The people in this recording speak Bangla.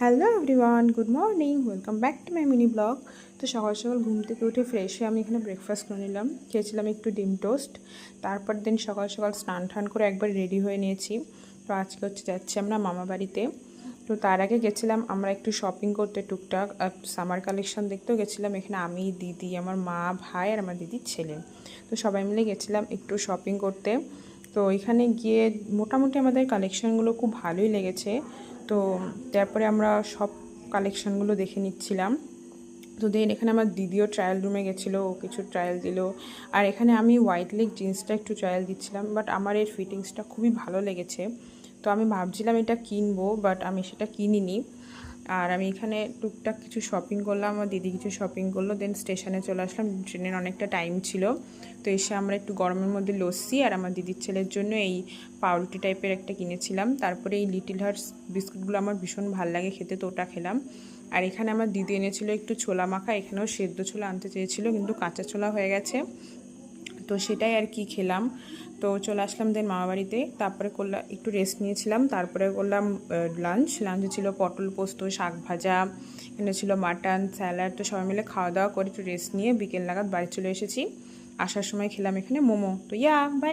Hello everyone, good morning, welcome back to my mini blog. তো সকাল সকাল ঘুম থেকে উঠে ফ্রেশ হয়ে আমি এখানে ব্রেকফাস্ট করে নিলাম। খেয়েছিলাম একটু ডিম টোস্ট। তারপর দিন সকাল সকাল স্নান টান করে একবার রেডি হয়ে নিয়েছি। তো আজকে যাচ্ছি আমরা মামা বাড়িতে। তো তার আগে গেছিলাম আমরা একটু শপিং করতে, টুকটাক সামার কালেকশন দেখতেও গেছিলাম। এখানে আমি, দিদি, আমার মা, ভাই আর আমার দিদির ছেলে, তো সবাই মিলে গেছিলাম একটু শপিং করতে। তো এখানে গিয়ে মোটামুটি আমাদের কালেকশানগুলো খুব ভালোই লেগেছে। তো তারপরে আমরা সব কালেকশানগুলো দেখে নিচ্ছিলাম। তো দেন এখানে আমার দিদিও ট্রায়াল রুমে গেছিলো, ও কিছু ট্রায়াল দিল। আর এখানে আমি হোয়াইট লেগ জিন্সটা একটু ট্রায়াল দিচ্ছিলাম, বাট আমার এর ফিটিংসটা খুবই ভালো লেগেছে। তো আমি ভাবছিলাম এটা কিনবো, বাট আমি সেটা কিনিনি। আর আমি এখানে টুকটাক কিছু শপিং করলাম, আমার দিদি কিছু শপিং করলো। দেন স্টেশনে চলে আসলাম, ট্রেনের অনেকটা টাইম ছিল। তো এসে আমরা একটু গরমের মধ্যে লস্যি আর আমার দিদির ছেলের জন্য এই পাউরুটি টাইপের একটা কিনেছিলাম। তারপরে এই লিটিল হার্টস বিস্কুটগুলো আমার ভীষণ ভালো লাগে খেতে, তো ওটা খেলাম। আর এখানে আমার দিদি এনেছিল একটু ছোলা মাখা। এখানেও সেদ্ধ ছোলা আনতে চেয়েছিল, কিন্তু কাঁচা ছোলা হয়ে গেছে, তো সেটাই আর কি খেলাম। তো চলে আসলাম দেন মামাবাড়িতে। তারপরে করলাম একটু রেস্ট নিয়েছিলাম। তারপরে করলাম লাঞ্চে ছিল পটল পোস্ত, শাক ভাজা, এখানে ছিল মাটন, স্যালাড। তো সবাই মিলে খাওয়া দাওয়া করে একটু রেস্ট নিয়ে বিকেল নাগাদ বাড়ি চলে এসেছি। আসার সময় খেলাম এখানে মোমো। তো বাই।